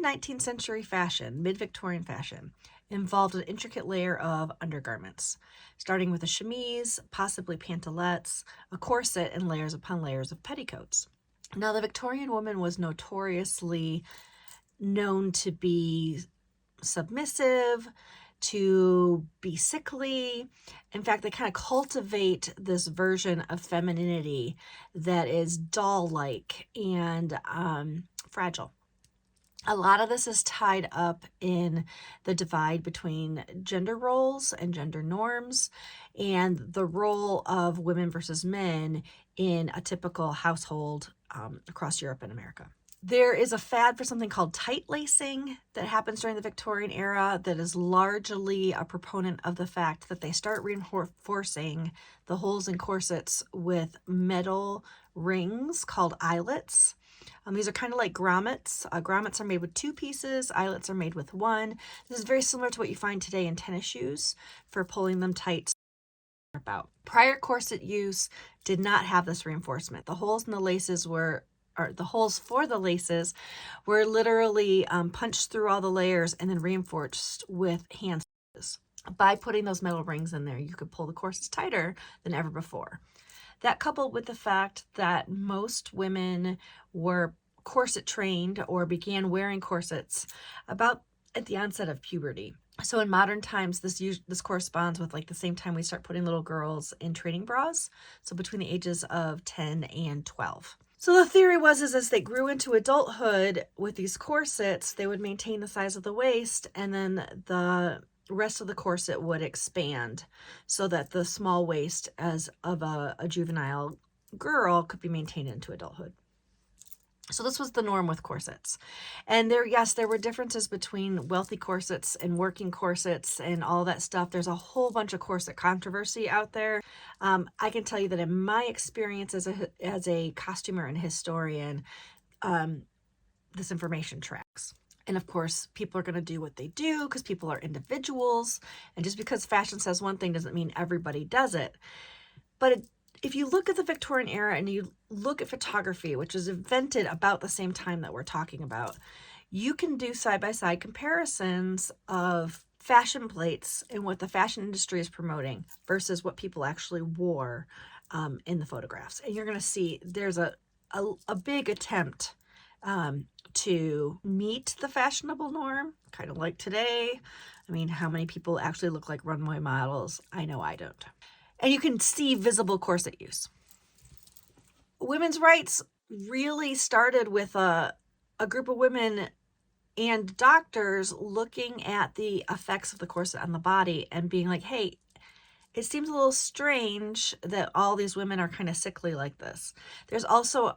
mid-19th century fashion, mid-Victorian fashion, involved an intricate layer of undergarments, starting with a chemise, possibly pantalettes, a corset, and layers upon layers of petticoats. Now, the Victorian woman was notoriously known to be submissive, to be sickly. In fact, they kind of cultivate this version of femininity that is doll-like and fragile. A lot of this is tied up in the divide between gender roles and gender norms and the role of women versus men in a typical household across Europe and America. There is a fad for something called tight lacing that happens during the Victorian era that is largely a proponent of the fact that they start reinforcing the holes in corsets with metal rings called eyelets. These are kind of like grommets. Grommets are made with 2 pieces. Eyelets are made with 1. This is very similar to what you find today in tennis shoes for pulling them tight. About prior corset use did not have this reinforcement. The holes in the laces were, or the holes for the laces were literally punched through all the layers and then reinforced with hand stitches. By putting those metal rings in there, you could pull the corsets tighter than ever before. That coupled with the fact that most women were corset trained or began wearing corsets about at the onset of puberty. So in modern times, this corresponds with like the same time we start putting little girls in training bras. So between the ages of 10 and 12. So the theory was as they grew into adulthood with these corsets, they would maintain the size of the waist, and then the rest of the corset would expand so that the small waist as of a juvenile girl could be maintained into adulthood. So this was the norm with corsets. And there were differences between wealthy corsets and working corsets and all that stuff. There's a whole bunch of corset controversy out there. I can tell you that in my experience as a costumer and historian, this information tracks. And of course, people are going to do what they do because people are individuals. And just because fashion says one thing doesn't mean everybody does it. But if you look at the Victorian era and you look at photography, which was invented about the same time that we're talking about, you can do side-by-side comparisons of fashion plates and what the fashion industry is promoting versus what people actually wore in the photographs. And you're going to see there's a big attempt to meet the fashionable norm, kind of like today. I mean, how many people actually look like runway models? I know I don't. And you can see visible corset use. Women's rights really started with a group of women and doctors looking at the effects of the corset on the body and being like, hey, it seems a little strange that all these women are kind of sickly like this. There's also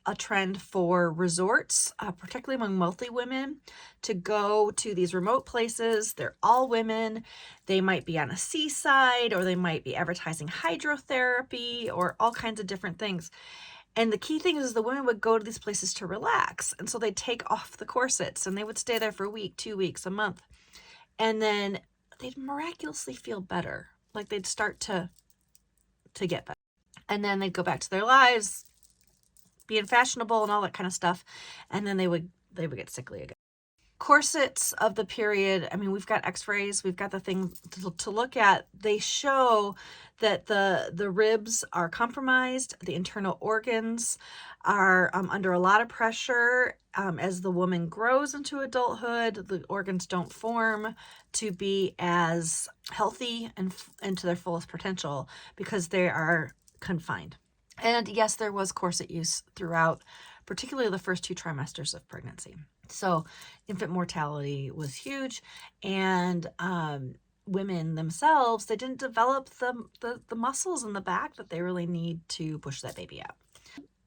a trend for resorts, particularly among wealthy women, to go to these remote places. They're all women. They might be on a seaside, or they might be advertising hydrotherapy or all kinds of different things. And the key thing is the women would go to these places to relax. And so they'd take off the corsets and they would stay there for a week, 2 weeks, a month. And then they'd miraculously feel better. Like they'd start to get better. And then they'd go back to their lives, being fashionable and all that kind of stuff, and then they would get sickly again. Corsets of the period, I mean, we've got x-rays, we've got the thing to look at. They show that the ribs are compromised, the internal organs are under a lot of pressure. As the woman grows into adulthood, the organs don't form to be as healthy and to their fullest potential because they are confined. And yes, there was corset use throughout, particularly the first 2 trimesters of pregnancy. So infant mortality was huge, and women themselves, they didn't develop the muscles in the back that they really need to push that baby out.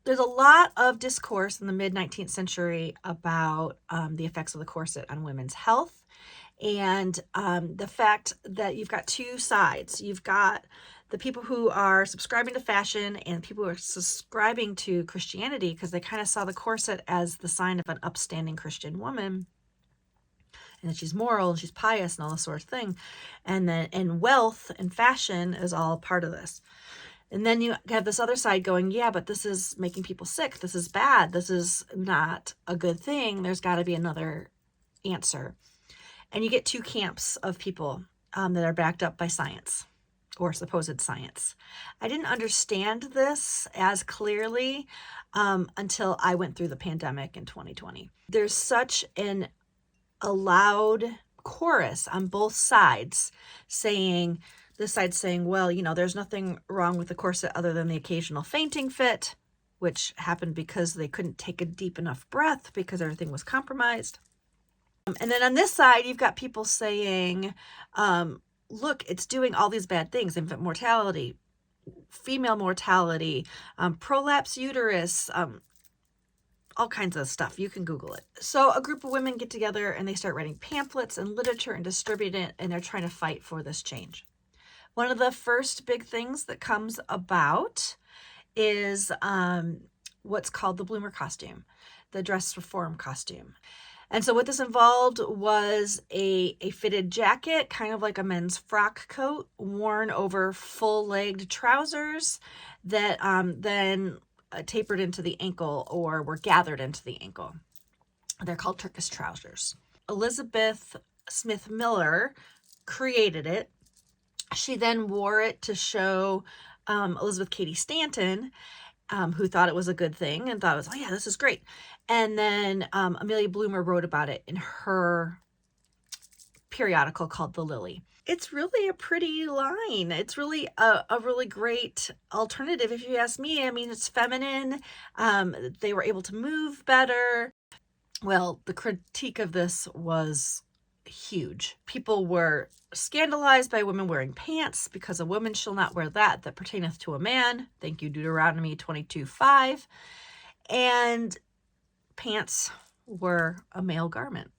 There's a lot of discourse in the mid-19th century about the effects of the corset on women's health, and the fact that you've got 2 sides. You've got the people who are subscribing to fashion and people who are subscribing to Christianity because they kind of saw the corset as the sign of an upstanding Christian woman, and that she's moral and she's pious and all this sort of thing. And wealth and fashion is all part of this. And then you have this other side going, yeah, but this is making people sick. This is bad. This is not a good thing. There's got to be another answer. And you get two camps of people that are backed up by science or supposed science. I didn't understand this as clearly until I went through the pandemic in 2020. There's such a loud chorus on both sides saying, this side saying, well, there's nothing wrong with the corset other than the occasional fainting fit, which happened because they couldn't take a deep enough breath because everything was compromised. And then on this side, you've got people saying, look, it's doing all these bad things: infant mortality, female mortality, prolapse uterus, all kinds of stuff. You can Google it. So a group of women get together and they start writing pamphlets and literature and distributing it, and they're trying to fight for this change. One of the first big things that comes about is what's called the bloomer costume, the dress reform costume. And so what this involved was a fitted jacket, kind of like a men's frock coat, worn over full-legged trousers that then tapered into the ankle or were gathered into the ankle. They're called Turkish trousers. Elizabeth Smith Miller created it. She then wore it to show Elizabeth Cady Stanton, who thought it was a good thing and thought it was, oh yeah, this is great. And then Amelia Bloomer wrote about it in her periodical called The Lily. It's really a pretty line. It's really a really great alternative, if you ask me. I mean, it's feminine. They were able to move better. Well, the critique of this was huge. People were scandalized by women wearing pants, because a woman shall not wear that pertaineth to a man. Thank you, Deuteronomy 22:5. And pants were a male garment,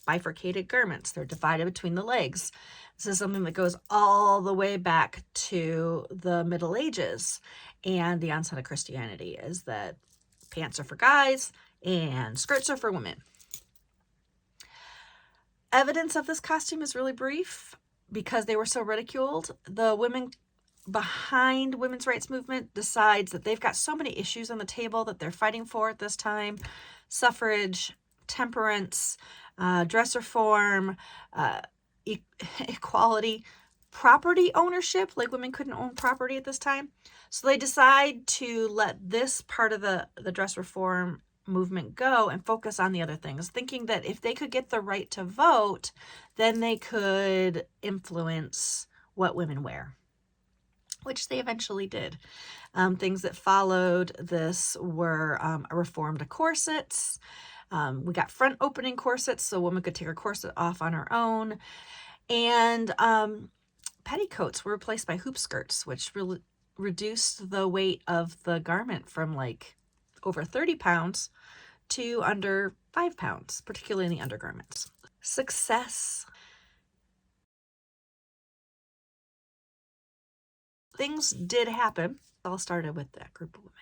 bifurcated garments. They're divided between the legs. This is something that goes all the way back to the Middle Ages and the onset of Christianity, is that pants are for guys and skirts are for women. Evidence of this costume is really brief because they were so ridiculed. The women behind women's rights movement decides that they've got so many issues on the table that they're fighting for at this time: suffrage, temperance, dress reform, equality, property ownership. Like, women couldn't own property at this time. So they decide to let this part of the dress reform movement go and focus on the other things, thinking that if they could get the right to vote, then they could influence what women wear, which they eventually did. Things that followed this were a reform to corsets. We got front opening corsets so a woman could take her corset off on her own. And petticoats were replaced by hoop skirts, which really reduced the weight of the garment from like over 30 pounds to under 5 pounds, particularly in the undergarments. Success. Things did happen. It all started with that group of women.